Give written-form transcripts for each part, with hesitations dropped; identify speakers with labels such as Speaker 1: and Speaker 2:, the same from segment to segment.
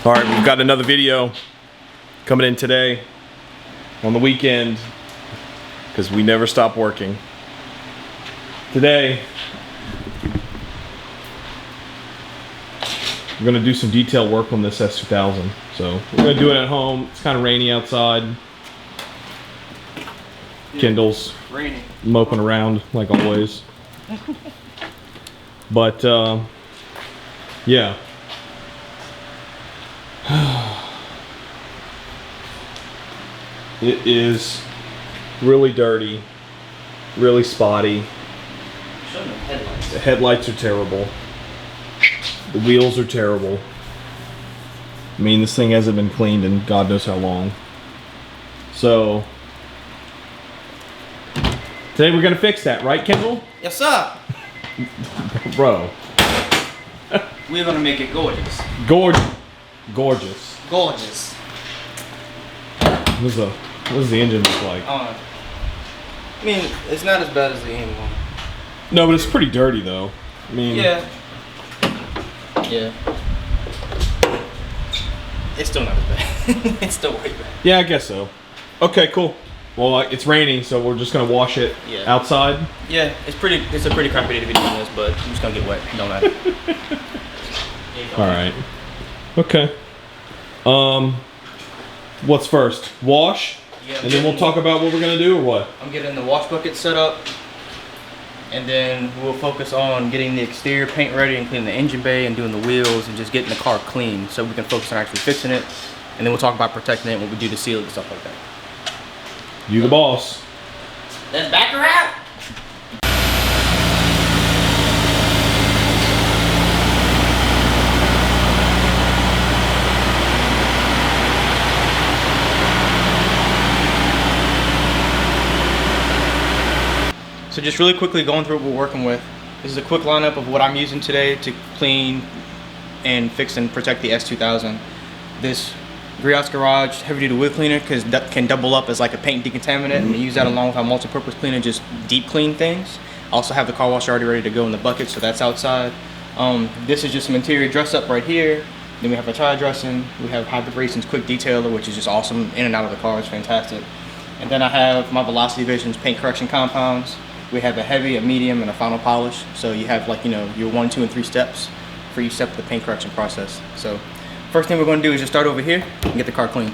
Speaker 1: All right, we've got another video coming in today on the weekend because we never stop working. Today, we're gonna do some detail work on this S2000. So we're gonna do it at home. It's kind of rainy outside.
Speaker 2: Yeah,
Speaker 1: Kendall's
Speaker 2: raining,
Speaker 1: moping around like always. But yeah. It is really dirty, really spotty.
Speaker 2: Show them the headlights.
Speaker 1: The headlights are terrible. The wheels are terrible. I mean, this thing hasn't been cleaned in God knows how long. So today we're gonna fix that, right, Kendall?
Speaker 2: Yes, sir.
Speaker 1: Bro.
Speaker 2: We're gonna make it gorgeous.
Speaker 1: Gorgeous.
Speaker 2: Gorgeous.
Speaker 1: What does the engine look like?
Speaker 2: I mean, it's not as bad as the AM one.
Speaker 1: No, but it's pretty dirty though. I mean,
Speaker 2: Yeah. It's still not as bad. It's still way bad.
Speaker 1: yeah, I guess so. Okay, cool. Well, it's raining, so we're just gonna wash it outside.
Speaker 2: Yeah, it's a pretty crappy day to be doing this, but I'm just gonna get wet. Don't matter.
Speaker 1: All right. Okay. What's first? Wash?
Speaker 2: Yeah,
Speaker 1: and then we'll talk about what we're gonna do, or what?
Speaker 2: I'm getting the wash bucket set up, and then we'll focus on getting the exterior paint ready and cleaning the engine bay and doing the wheels and just getting the car clean so we can focus on actually fixing it. And then we'll talk about protecting it when we do the seal and stuff like that.
Speaker 1: You the boss.
Speaker 2: Let's back her out. So just really quickly going through what we're working with. This is a quick lineup of what I'm using today to clean and fix and protect the S2000. This Griot's Garage heavy duty wheel cleaner can double up as like a paint decontaminant, and use that along with our multi-purpose cleaner, just deep clean things. I also have the car wash already ready to go in the bucket, so that's outside. This is just some interior dress up right here. Then we have a tire dressing. We have Hybrid Racing's quick detailer, which is just awesome in and out of the car. It's fantastic. And then I have my Velocity Vision's paint correction compounds. We have a heavy, a medium, and a final polish. So you have like, your 1, 2, and 3 steps for each step of the paint correction process. So first thing we're going to do is just start over here and get the car cleaned.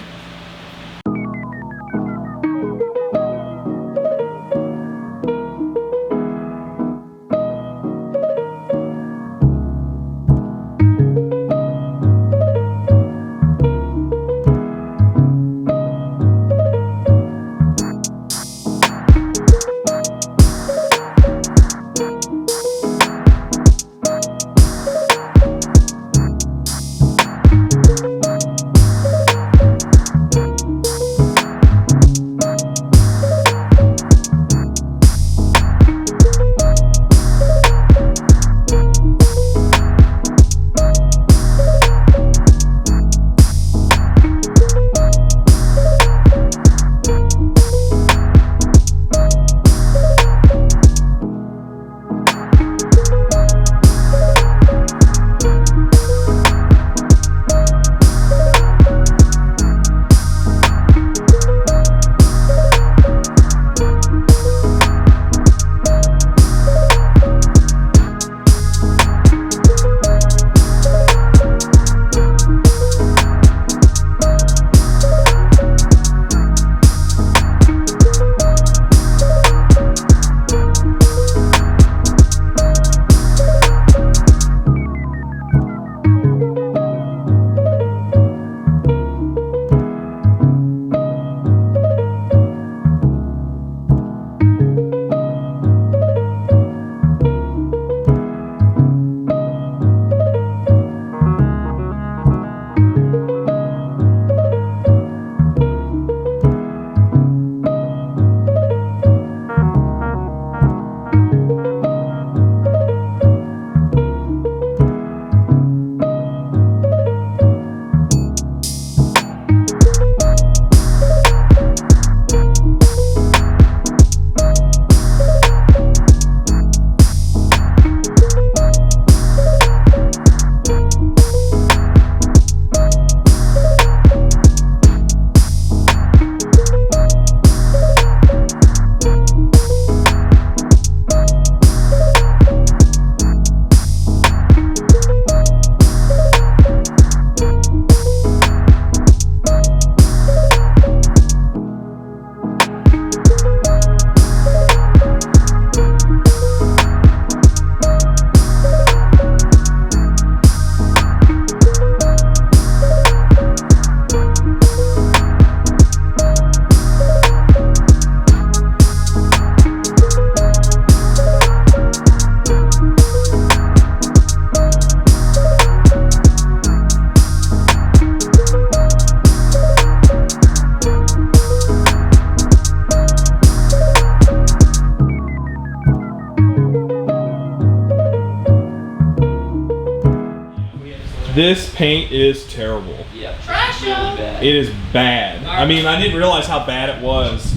Speaker 1: This paint is terrible.
Speaker 3: Yeah. Trash really bad.
Speaker 1: It is bad. I mean, I didn't realize how bad it was.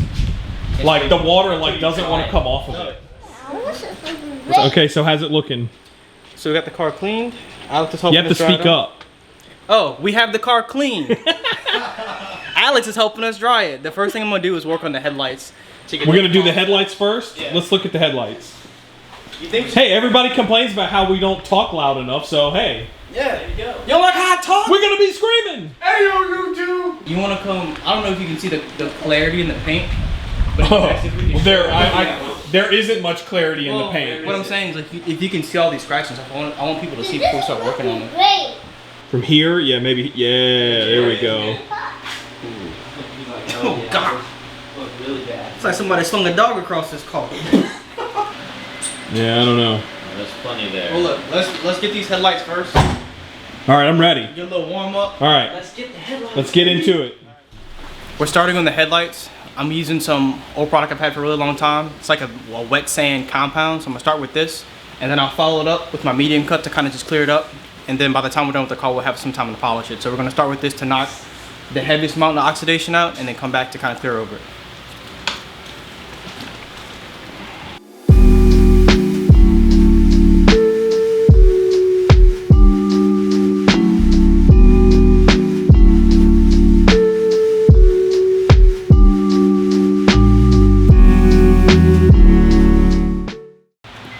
Speaker 1: Like the water like doesn't want to come off of it. Okay, so how's it looking?
Speaker 2: So we got the car cleaned. Alex is helping
Speaker 1: You have to speak up.
Speaker 2: Oh, we have the car cleaned. Alex is helping us dry it. The first thing I'm gonna do is work on the headlights.
Speaker 1: We're gonna do the headlights first?
Speaker 2: Yeah.
Speaker 1: Let's look at the headlights.
Speaker 2: You think?
Speaker 1: Hey, everybody complains about how we don't talk loud enough, so hey.
Speaker 2: Yeah, there you go. You don't like how I talk?
Speaker 1: We're gonna be screaming!
Speaker 2: Hey, yo, YouTube! You wanna come, I don't know if you can see the clarity in the paint. But
Speaker 1: there isn't much clarity in the paint.
Speaker 2: What I'm saying is, like, if you can see all these scratches, I want people to see before we start working on them.
Speaker 1: From here, yeah, maybe, yeah, there we go.
Speaker 2: Oh, God.
Speaker 3: Look really bad.
Speaker 2: It's like somebody slung a dog across this car.
Speaker 1: Yeah, I don't know.
Speaker 3: There's plenty there.
Speaker 2: Well, look, let's get these headlights first.
Speaker 1: All right, I'm ready.
Speaker 2: Get a little warm up.
Speaker 1: All right,
Speaker 3: Let's get the headlights.
Speaker 1: let's get into it.
Speaker 2: We're starting on the headlights. I'm using some old product I've had for a really long time. It's like a wet sand compound, so I'm gonna start with this, and then I'll follow it up with my medium cut to kind of just clear it up. And then by the time we're done with the car, we'll have some time to polish it. So we're gonna start with this to knock the heaviest amount of oxidation out, and then come back to kind of clear over it.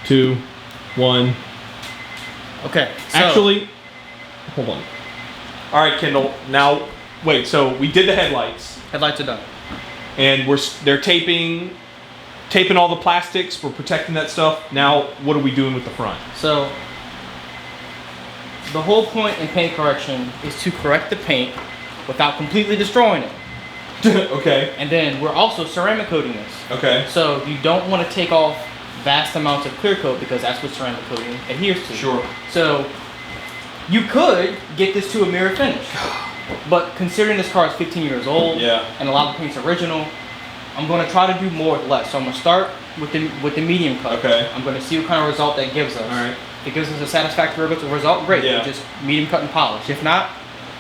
Speaker 1: Two, one.
Speaker 2: Okay. So,
Speaker 1: Actually, hold on. All right, Kendall. Now, wait. So we did the headlights,
Speaker 2: headlights are done.
Speaker 1: and they're taping all the plastics. We're protecting that stuff. Now, what are we doing with the front?
Speaker 2: So the whole point in paint correction is to correct the paint without completely destroying it.
Speaker 1: Okay.
Speaker 2: And then we're also ceramic coating this.
Speaker 1: Okay.
Speaker 2: So you don't want to take off vast amounts of clear coat because that's what ceramic coating adheres to.
Speaker 1: Sure.
Speaker 2: So you could get this to a mirror finish, but considering this car is 15 years old,
Speaker 1: Yeah.
Speaker 2: and a lot of the paint's original, I'm going to try to do more with less. So I'm going to start with the medium cut.
Speaker 1: Okay.
Speaker 2: I'm going to see what kind of result that gives us.
Speaker 1: All right.
Speaker 2: If it gives us a satisfactory result, great.
Speaker 1: Yeah.
Speaker 2: Just medium cut and polish. If not,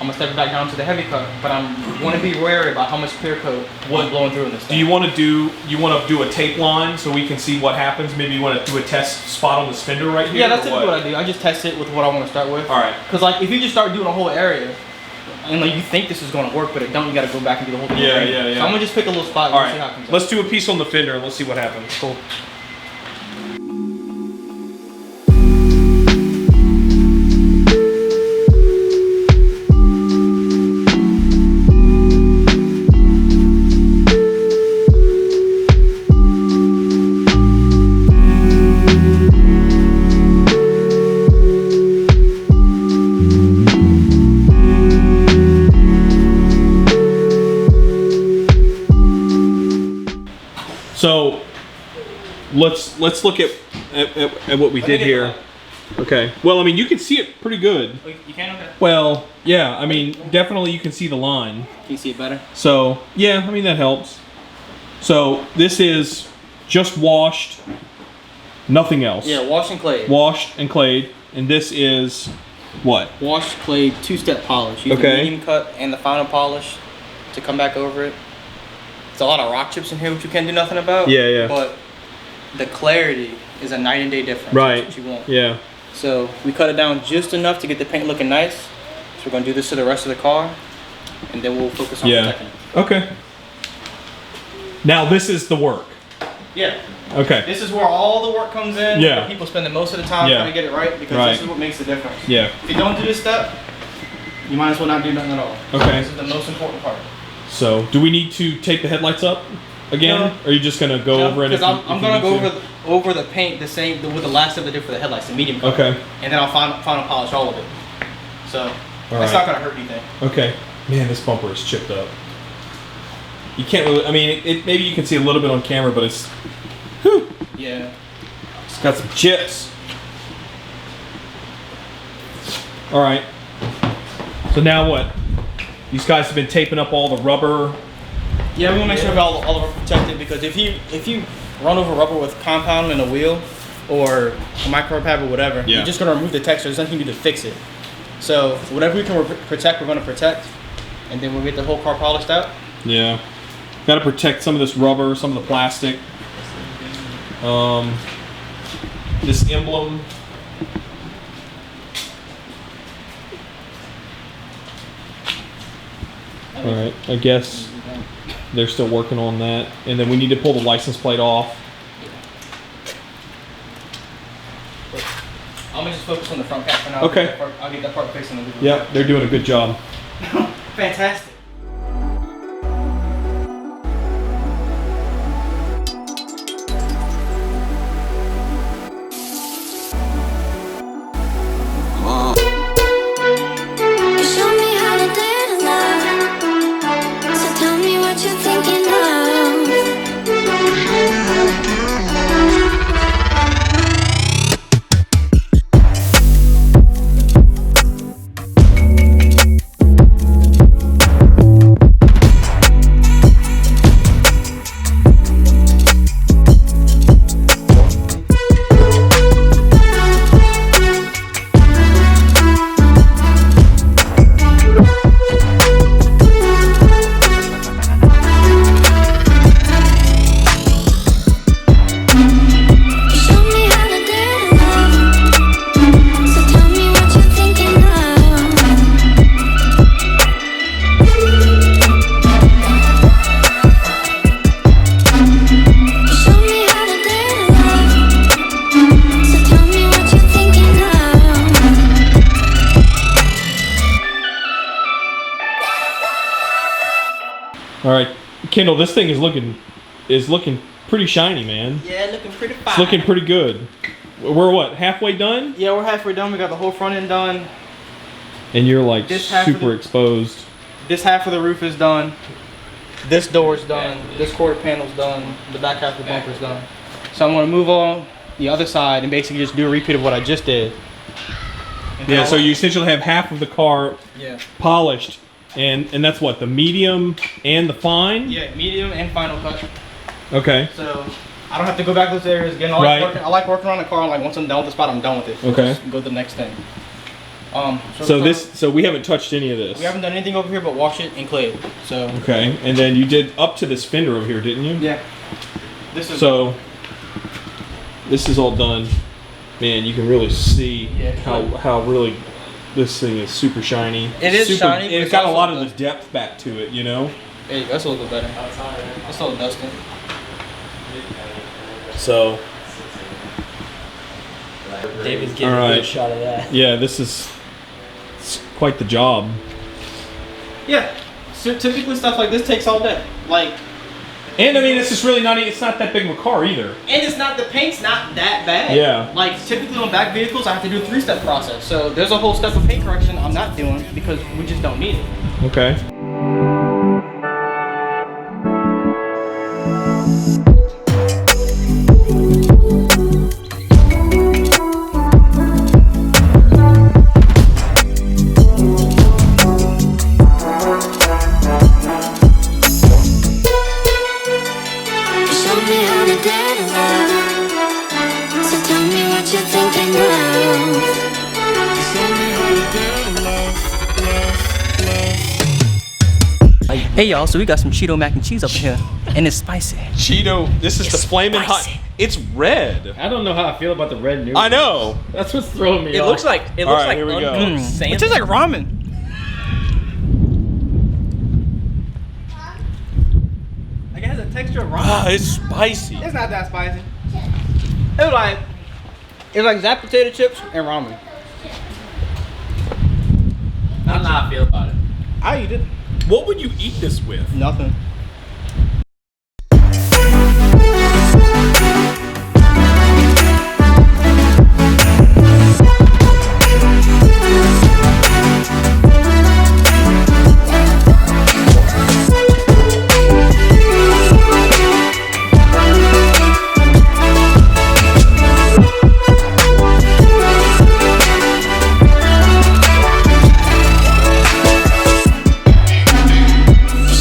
Speaker 2: I'm gonna step it back down to the heavy cut. But I'm want to be wary about how much clear coat I'm blowing through in this
Speaker 1: Do
Speaker 2: thing.
Speaker 1: you want to do a tape line so we can see what happens? Maybe you want to do a test spot on this fender right here.
Speaker 2: Yeah, that's
Speaker 1: or
Speaker 2: typically what I do. I just test it with what I want to start with.
Speaker 1: All right.
Speaker 2: Because like if you just start doing a whole area, and like you think this is gonna work, but it don't, you got to go back and do the whole thing.
Speaker 1: Yeah,
Speaker 2: again.
Speaker 1: yeah, yeah.
Speaker 2: So I'm gonna just pick a little spot and
Speaker 1: All
Speaker 2: see how it
Speaker 1: right.
Speaker 2: comes
Speaker 1: Let's
Speaker 2: out.
Speaker 1: do a piece on the fender and let's see what happens.
Speaker 2: Cool.
Speaker 1: So let's look at what we did here. Okay. Well, I mean, you can see it pretty good.
Speaker 2: Oh, you can? Okay.
Speaker 1: Well, yeah. I mean, definitely you can see the line.
Speaker 2: Can you see it better?
Speaker 1: So yeah, I mean that helps. So this is just washed, nothing else.
Speaker 2: Yeah, wash and clay.
Speaker 1: Washed and clayed, and this is what?
Speaker 2: Wash, clay, two-step polish. Use
Speaker 1: Okay.
Speaker 2: the medium cut and the final polish to come back over it. There's a lot of rock chips in here, which you can't do nothing about.
Speaker 1: Yeah, yeah.
Speaker 2: But the clarity is a night and day difference.
Speaker 1: Right.
Speaker 2: That's what you want.
Speaker 1: Yeah.
Speaker 2: So we cut it down just enough to get the paint looking nice. So we're gonna do this to the rest of the car, and then we'll focus on protecting it.
Speaker 1: Okay. Now this is the work.
Speaker 2: Yeah.
Speaker 1: Okay.
Speaker 2: This is where all the work comes in.
Speaker 1: Yeah.
Speaker 2: Where people spend the most of the time
Speaker 1: Yeah.
Speaker 2: trying to get it right because
Speaker 1: Right.
Speaker 2: this is what makes the difference.
Speaker 1: Yeah.
Speaker 2: If you don't do this step, you might as well not do nothing at all.
Speaker 1: Okay.
Speaker 2: This is the most important part.
Speaker 1: So, do we need to take the headlights up again,
Speaker 2: No.
Speaker 1: or are you just gonna go over it?
Speaker 2: Because
Speaker 1: if
Speaker 2: I'm
Speaker 1: you
Speaker 2: gonna
Speaker 1: need
Speaker 2: go
Speaker 1: to?
Speaker 2: over the paint the same with the last step I did for the headlights, the medium color.
Speaker 1: Okay.
Speaker 2: And then I'll final polish all of it. So that's
Speaker 1: right.
Speaker 2: not gonna hurt anything.
Speaker 1: Okay. Man, this bumper is chipped up. You can't really. I mean, it maybe you can see a little bit on camera, but it's. Whew,
Speaker 2: Yeah.
Speaker 1: it's got some chips. All right. So now what? These guys have been taping up all the rubber.
Speaker 2: Yeah, we wanna make sure all the rubber protected because if you run over rubber with compound in a wheel or a micro pad or whatever,
Speaker 1: Yeah.
Speaker 2: you're just gonna remove the texture. There's nothing you can do to fix it. So whatever we can protect, we're going to protect, and then we'll get the whole car polished out.
Speaker 1: Yeah. Got to protect some of this rubber, some of the plastic. This emblem. All right, I guess they're still working on that. And then we need to pull the license plate off.
Speaker 2: I'm gonna just focus on the front cap for now.
Speaker 1: Okay.
Speaker 2: I'll get that part fixed in the video.
Speaker 1: Yep, they're doing a good job.
Speaker 2: Fantastic.
Speaker 1: All right, Kendall, this thing is looking pretty shiny, man.
Speaker 2: Yeah, looking pretty fine.
Speaker 1: It's looking pretty good. We're what, halfway done?
Speaker 2: Yeah, we're halfway done. We got the whole front end done.
Speaker 1: And you're like
Speaker 2: This half of
Speaker 1: super
Speaker 2: the-
Speaker 1: exposed.
Speaker 2: This half of the roof is done. This door's done. This quarter panel's done. The back half of the bumper's done. So I'm gonna move on the other side and basically just do a repeat of what I just did. And
Speaker 1: Yeah,
Speaker 2: then
Speaker 1: so you essentially have half of the car
Speaker 2: yeah.
Speaker 1: polished, and that's what, the medium and the fine?
Speaker 2: Yeah, medium and final cut.
Speaker 1: Okay.
Speaker 2: So I don't have to go back to those areas again. I like working on the car. Like once I'm done with the spot, I'm done with it.
Speaker 1: Okay.
Speaker 2: Just go to the next thing.
Speaker 1: So we haven't touched any of this.
Speaker 2: We haven't done anything over here but wash it and clay it. So.
Speaker 1: Okay, and then you did up to this fender over here, didn't you?
Speaker 2: Yeah. This is.
Speaker 1: So this is all done. Man, you can really see how really this thing is super shiny.
Speaker 2: It is
Speaker 1: super,
Speaker 2: shiny,
Speaker 1: and
Speaker 2: but
Speaker 1: it's
Speaker 2: it's
Speaker 1: got a
Speaker 2: also
Speaker 1: lot of
Speaker 2: good.
Speaker 1: the depth back to it, you know.
Speaker 2: Hey, that's a little bit better. That's a little dusty.
Speaker 1: So.
Speaker 3: David's getting
Speaker 1: All
Speaker 3: a
Speaker 1: right.
Speaker 3: good shot of that.
Speaker 1: Yeah, it's quite the job.
Speaker 2: Yeah. So typically stuff like this takes all day. Like.
Speaker 1: And I mean, it's just really it's not that big of a car either.
Speaker 2: And it's not, the paint's not that bad.
Speaker 1: Yeah.
Speaker 2: Like typically on back vehicles, I have to do a 3-step process. So there's a whole step of paint correction I'm not doing because we just don't need it.
Speaker 1: Okay.
Speaker 2: Hey y'all, so we got some Cheeto mac and cheese up here, and it's spicy.
Speaker 1: Cheeto, this is
Speaker 2: It's
Speaker 1: the flaming hot.
Speaker 2: spicy.
Speaker 1: It's red.
Speaker 4: I don't know how I feel about the red noodles.
Speaker 1: I know.
Speaker 4: That's what's throwing me
Speaker 3: It
Speaker 4: off.
Speaker 3: looks like
Speaker 1: All right, here we go.
Speaker 3: uncooked salmon.
Speaker 2: It tastes like ramen. Like it has a texture of ramen.
Speaker 1: Ah, it's spicy.
Speaker 2: It's not that spicy. It was like Zapped potato chips and ramen.
Speaker 3: I don't know how I feel about it.
Speaker 2: I eat it.
Speaker 1: What would you eat this with?
Speaker 2: Nothing.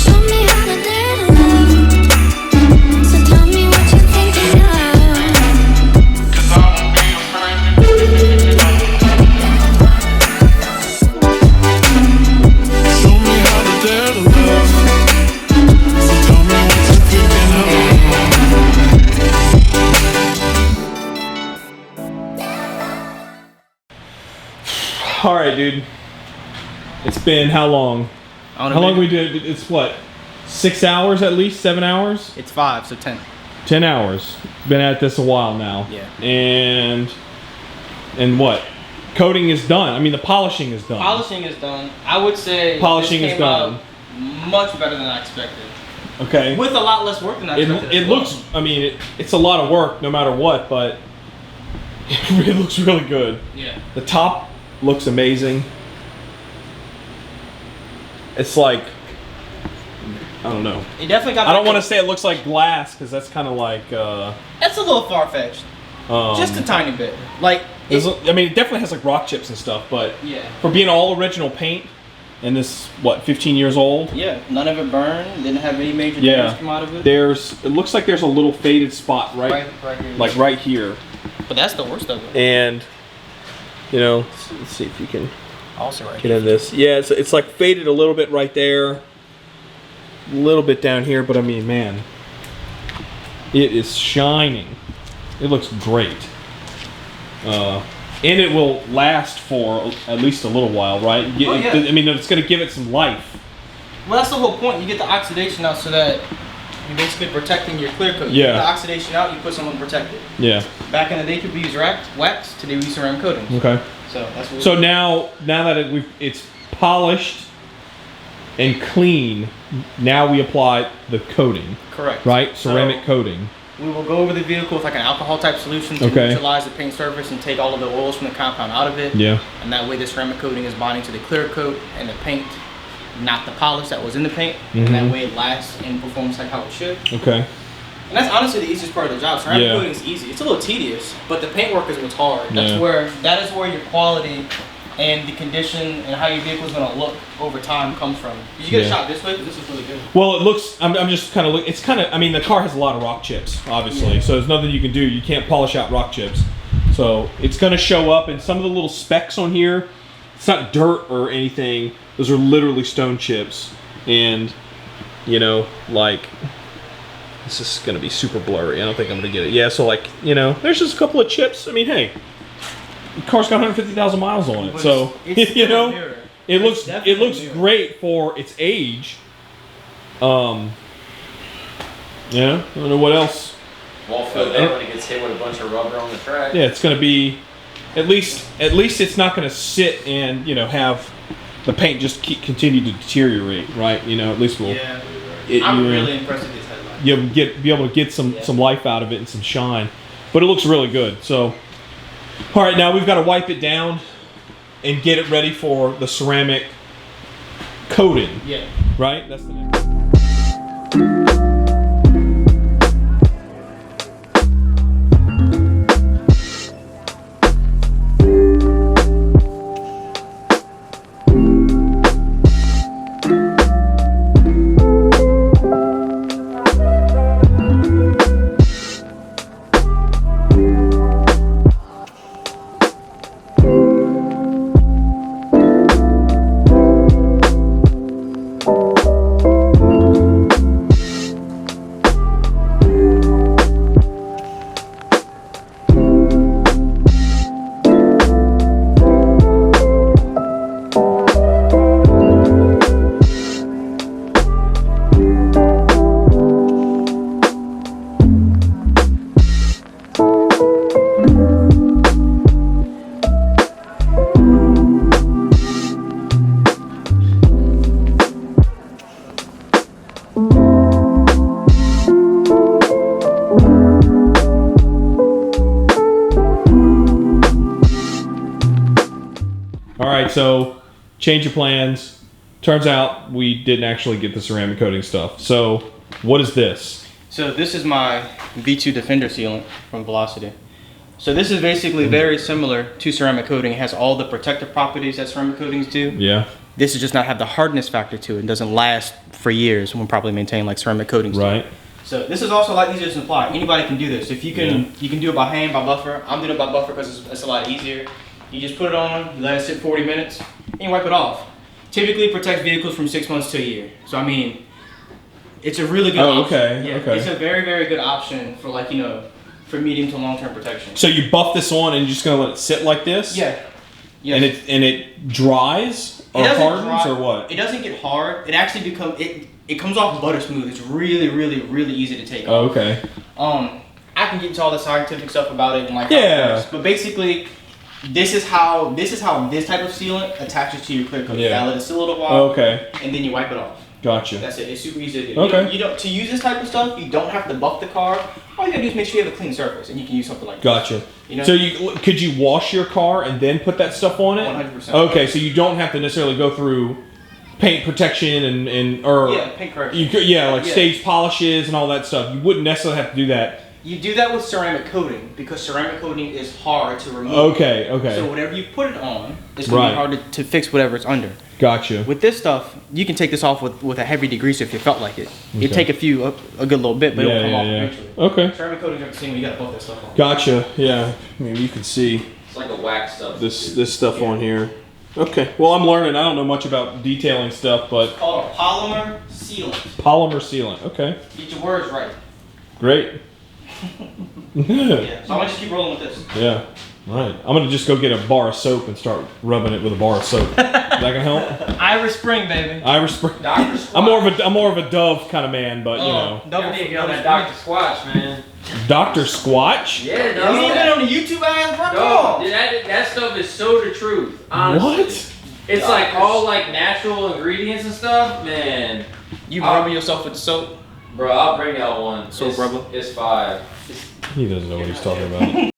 Speaker 5: Show me how to
Speaker 1: All right, dude. It's been how long?
Speaker 2: I don't know,
Speaker 1: How long
Speaker 2: maybe-
Speaker 1: we did? It's what? 6 hours at least? 7 hours?
Speaker 2: It's 5, so 10.
Speaker 1: 10 hours. Been at this a while now.
Speaker 2: Yeah.
Speaker 1: And what? Coating is done. I mean, the polishing is done.
Speaker 2: Polishing is done. I would say
Speaker 1: Polishing
Speaker 2: this
Speaker 1: is
Speaker 2: came
Speaker 1: done.
Speaker 2: out much better than I expected.
Speaker 1: Okay.
Speaker 2: With a lot less work than I expected.
Speaker 1: It
Speaker 2: as well.
Speaker 1: looks, I mean, it's a lot of work no matter what, but it looks really good.
Speaker 2: Yeah.
Speaker 1: The top looks amazing. It's like, I don't know.
Speaker 2: It definitely got.
Speaker 1: I don't want to say it looks like glass because that's kind of like.
Speaker 2: That's a little far fetched. Just a tiny bit. Like.
Speaker 1: I mean, it definitely has like rock chips and stuff, but
Speaker 2: Yeah.
Speaker 1: for being all original paint, and this what 15 years old.
Speaker 2: Yeah. None of it burned. Didn't have any major
Speaker 1: Yeah.
Speaker 2: damage come out of it.
Speaker 1: It looks like there's a little faded spot right
Speaker 2: here.
Speaker 1: like right here,
Speaker 2: But that's the worst of it.
Speaker 1: and you know, let's see if you can
Speaker 2: Also right
Speaker 1: get
Speaker 2: here.
Speaker 1: in this. Yeah, it's like faded a little bit right there, a little bit down here, but I mean, man, it is shining. It looks great. And it will last for at least a little while, right?
Speaker 2: Oh, yeah.
Speaker 1: I mean, it's going to give it some life.
Speaker 2: Well, that's the whole point. You get the oxidation out so that you're basically protecting your clear coat. You
Speaker 1: Yeah.
Speaker 2: get the oxidation out, you put something protected.
Speaker 1: Yeah.
Speaker 2: Back in the day, people use wax. Today, we use ceramic coatings.
Speaker 1: Okay.
Speaker 2: So that's what.
Speaker 1: So now that it's polished and clean, now we apply the coating,
Speaker 2: Correct.
Speaker 1: right? Ceramic
Speaker 2: So,
Speaker 1: coating.
Speaker 2: we will go over the vehicle with like an alcohol type solution to
Speaker 1: Okay.
Speaker 2: neutralize the paint surface and take all of the oils from the compound out of it.
Speaker 1: Yeah.
Speaker 2: And that way, the ceramic coating is bonding to the clear coat and the paint, not the polish that was in the paint. And that way, it lasts and performs like how it should.
Speaker 1: Okay.
Speaker 2: And that's honestly the easiest part of the job. Ceramic
Speaker 1: Yeah.
Speaker 2: coating is easy. It's a little tedious, but the paint work is what's hard. That is
Speaker 1: Yeah.
Speaker 2: where your quality and the condition and how your vehicle is going to look over time comes from. Did you get a
Speaker 1: Yeah.
Speaker 2: shot this way? Because this is really good.
Speaker 1: Well, it looks. I'm just kind of. It's kind of. I mean, the car has a lot of rock chips, obviously.
Speaker 2: Yeah.
Speaker 1: So there's nothing you can do. You can't polish out rock chips. So it's going to show up, and some of the little specks on here. It's not dirt or anything. Those are literally stone chips, and you know, like. This is going to be super blurry. I don't think I'm going to get it. Yeah, so like, you know, there's just a couple of chips. I mean, hey, the car's got 150,000 miles on it.
Speaker 2: But
Speaker 1: So,
Speaker 2: it's
Speaker 1: you
Speaker 2: still a
Speaker 1: know,
Speaker 2: mirror.
Speaker 1: it
Speaker 2: It's
Speaker 1: looks
Speaker 2: definitely a mirror.
Speaker 1: great for its age. Yeah, I don't know what else.
Speaker 3: Won't feel good when it gets hit with a bunch of rubber on the track.
Speaker 1: Yeah, it's going to be, at least it's not going to sit and, you know, have the paint just continue to deteriorate, right? You know, at least we'll,
Speaker 2: Yeah.
Speaker 1: It-
Speaker 2: I'm
Speaker 1: you're-
Speaker 2: really impressed with this headlight.
Speaker 1: you'll be able to get some life out of it and some shine, but it looks really good. So, all right, now we've got to wipe it down and get it ready for the ceramic coating,
Speaker 2: Yeah.
Speaker 1: right? That's the next. All right, so change your plans. Turns out we didn't actually get the ceramic coating stuff. So what is this?
Speaker 2: So this is my V2 Defender sealant from Velocity. So this is basically very similar to ceramic coating. It has all the protective properties that ceramic coatings do.
Speaker 1: Yeah.
Speaker 2: This does just not have the hardness factor to it. It doesn't last for years and will probably maintain like ceramic coatings do.
Speaker 1: Right.
Speaker 2: So this is also a lot easier to supply. Anybody can do this. If you can, you can do it by hand, by buffer. I'm doing it by buffer because it's a lot easier. You just put it on, you let it sit 40 minutes, and you wipe it off. Typically protects vehicles from 6 months to a year. So I mean, it's a really good option.
Speaker 1: Okay,
Speaker 2: Yeah,
Speaker 1: okay.
Speaker 2: It's a very, very good option for like, you know, for medium to long-term protection.
Speaker 1: So you buff this on and you're just gonna let it sit like this?
Speaker 2: Yeah. Yes.
Speaker 1: And it dries or hardens or what?
Speaker 2: It doesn't get hard. It actually it comes off butter smooth. It's really, really, really easy to take
Speaker 1: Oh,
Speaker 2: off.
Speaker 1: okay.
Speaker 2: I can get into all the scientific stuff about it and like
Speaker 1: Yeah.
Speaker 2: how it works. But basically, this is how this type of sealant attaches to your clear coat.
Speaker 1: Yeah.
Speaker 2: You let it sit a little while.
Speaker 1: Okay.
Speaker 2: And then you wipe it off.
Speaker 1: Gotcha.
Speaker 2: That's it. It's super easy to do.
Speaker 1: Okay.
Speaker 2: You don't to use this type of stuff. You don't have to buff the car. All you gotta do is make sure you have a clean surface, and you can use something like
Speaker 1: Gotcha.
Speaker 2: this. You know?
Speaker 1: So could you wash your car and then put that stuff on it?
Speaker 2: 100%.
Speaker 1: Okay, so you don't have to necessarily go through paint protection or
Speaker 2: Yeah, paint correction.
Speaker 1: like stage polishes and all that stuff. You wouldn't necessarily have to do that.
Speaker 2: You do that with ceramic coating because ceramic coating is hard to remove.
Speaker 1: Okay.
Speaker 2: So whatever you put it on, it's gonna be hard to fix whatever it's under.
Speaker 1: Gotcha.
Speaker 2: With this stuff, you can take this off with a heavy degreaser if you felt like it.
Speaker 1: Okay.
Speaker 2: It'd take a good little bit, but it'll come off eventually.
Speaker 1: Okay.
Speaker 2: Ceramic coating is everything. You gotta buff that stuff off.
Speaker 1: Gotcha. Yeah. I mean, you can see
Speaker 3: It's like a wax stuff.
Speaker 1: this stuff on here. Okay. Well, I'm learning. I don't know much about detailing stuff, but
Speaker 2: It's called a polymer sealant.
Speaker 1: polymer sealant. Okay.
Speaker 2: Get your words right.
Speaker 1: Great.
Speaker 2: Yeah. So I'm gonna just keep rolling with this.
Speaker 1: Yeah. Right. I'm gonna just go get a bar of soap and start rubbing it with a bar of soap. Is that gonna help?
Speaker 2: Irish Spring, baby.
Speaker 1: Irish Spring.
Speaker 3: Dr. Squatch.
Speaker 1: I'm more of a Dove kind of man, but you know.
Speaker 2: Double
Speaker 3: You need to get on that Dr. Squatch, man.
Speaker 1: Dr. Squatch?
Speaker 3: Yeah,
Speaker 2: You
Speaker 3: no.
Speaker 2: ain't even on the YouTube ass, bro.
Speaker 3: No, that stuff is so the truth. Honestly.
Speaker 1: What?
Speaker 3: It's like all like natural ingredients and stuff, man.
Speaker 2: You rubbing yourself with the soap?
Speaker 3: Bro, I'll bring out one.
Speaker 2: Soap rubber?
Speaker 3: It's 5.
Speaker 1: He doesn't know what he's talking about.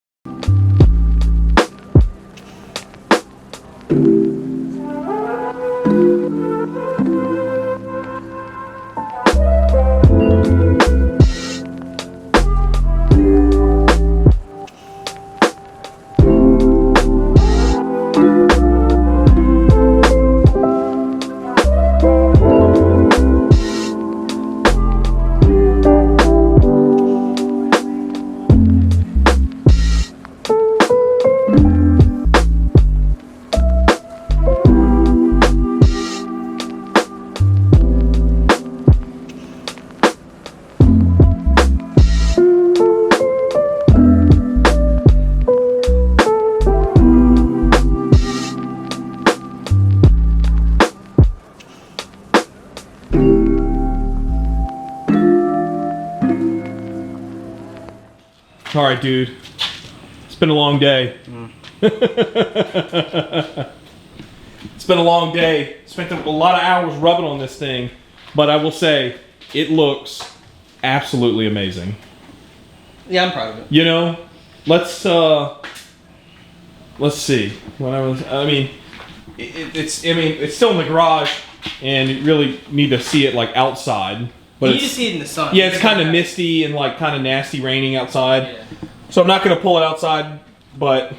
Speaker 1: All right, dude. It's been a long day. It's been a long day. Spent a lot of hours rubbing on this thing, but I will say it looks absolutely amazing.
Speaker 2: Yeah, I'm proud of it.
Speaker 1: You know, let's see. It's still in the garage, and you really need to see it like outside. But
Speaker 2: You need to see it in the sun.
Speaker 1: yeah, it's kind of misty and like kind of nasty raining outside.
Speaker 2: Yeah.
Speaker 1: So I'm not gonna pull it outside, but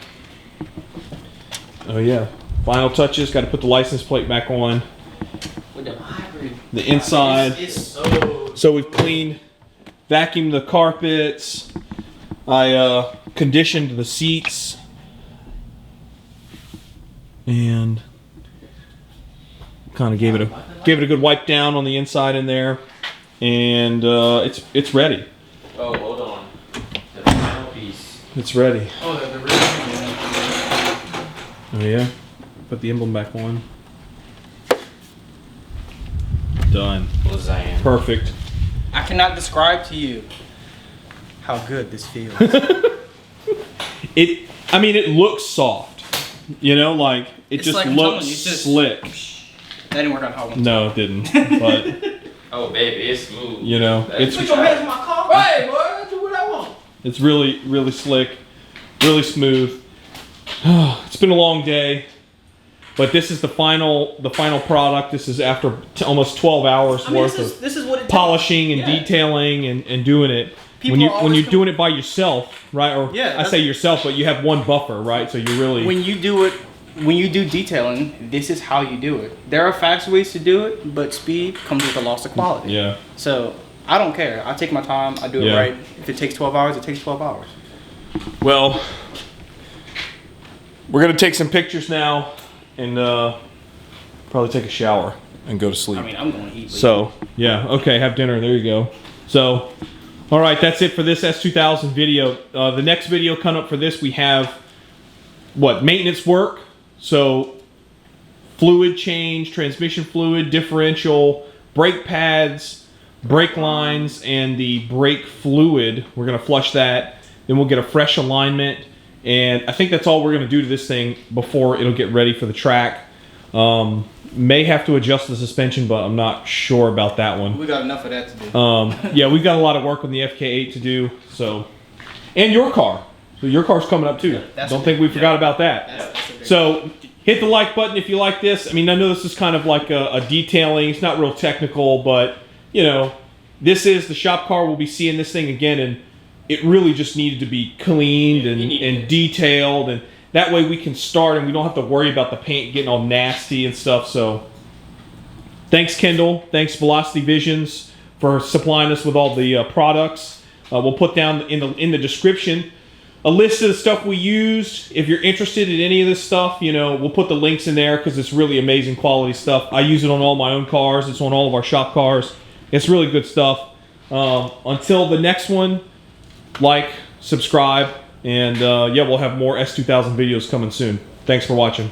Speaker 1: oh yeah, final touches. Got to put the license plate back on.
Speaker 3: With the hybrid.
Speaker 1: The inside.
Speaker 2: It's
Speaker 1: So we've cleaned, vacuumed the carpets. I conditioned the seats, and kind of gave it a good wipe down on the inside in there, and it's ready.
Speaker 3: Oh, hold on. The final piece.
Speaker 1: It's ready.
Speaker 2: Oh, the real
Speaker 1: Oh yeah. Put the emblem back on. Done.
Speaker 3: Lasagna.
Speaker 1: Perfect.
Speaker 2: I cannot describe to you how good this feels.
Speaker 1: It looks soft. You know, like it
Speaker 2: It's
Speaker 1: just
Speaker 2: like I'm
Speaker 1: looks
Speaker 2: telling you, it's just-
Speaker 1: slick.
Speaker 2: That didn't work on how one.
Speaker 1: No, it didn't. But
Speaker 3: Oh, baby, it's smooth.
Speaker 1: you know, it's
Speaker 2: Put your hands in my car.
Speaker 3: Hey, boy, do what I want.
Speaker 1: it's really, really slick, really smooth. It's been a long day, but this is the final product. This is after almost 12 hours
Speaker 2: I mean,
Speaker 1: worth of
Speaker 2: this is what it
Speaker 1: polishing and
Speaker 2: Yeah.
Speaker 1: detailing and doing it.
Speaker 2: People
Speaker 1: when
Speaker 2: are always
Speaker 1: you're doing it by yourself, right? Or
Speaker 2: Yeah,
Speaker 1: I say yourself, but you have one buffer, right? So you really
Speaker 2: When you do detailing, this is how you do it. There are fast ways to do it, but speed comes with a loss of quality.
Speaker 1: yeah.
Speaker 2: So I don't care. I take my time. I do it
Speaker 1: Yeah.
Speaker 2: right. If it takes 12 hours, it takes 12 hours.
Speaker 1: Well, we're gonna take some pictures now and probably take a shower and go to sleep.
Speaker 2: I mean, I'm going to eat.
Speaker 1: So, yeah, okay, have dinner. There you go. So, all right, that's it for this S2000 video. The next video coming up for this, we have, maintenance work, So fluid change, transmission fluid, differential, brake pads, brake lines, and the brake fluid. We're going to flush that. Then we'll get a fresh alignment. And I think that's all we're going to do to this thing before it'll get ready for the track. May have to adjust the suspension, but I'm not sure about that one.
Speaker 2: We got enough of that to do.
Speaker 1: Yeah, we've got a lot of work on the FK8 to do. So, and your car. So your car's coming up too. Don't think we forgot about that. So hit the like button if you like this. I mean, I know this is kind of like a detailing. It's not real technical, but you know, this is the shop car. We'll be seeing this thing again, and it really just needed to be cleaned and detailed, and that way we can start and we don't have to worry about the paint getting all nasty and stuff. So thanks, Kendall. Thanks, Velocity Visions, for supplying us with all the products. We'll put down in the description a list of the stuff we used. If you're interested in any of this stuff, you know, we'll put the links in there because it's really amazing quality stuff. I use it on all my own cars. It's on all of our shop cars. It's really good stuff. Until the next one, like, subscribe, and yeah, we'll have more S2000 videos coming soon. Thanks for watching.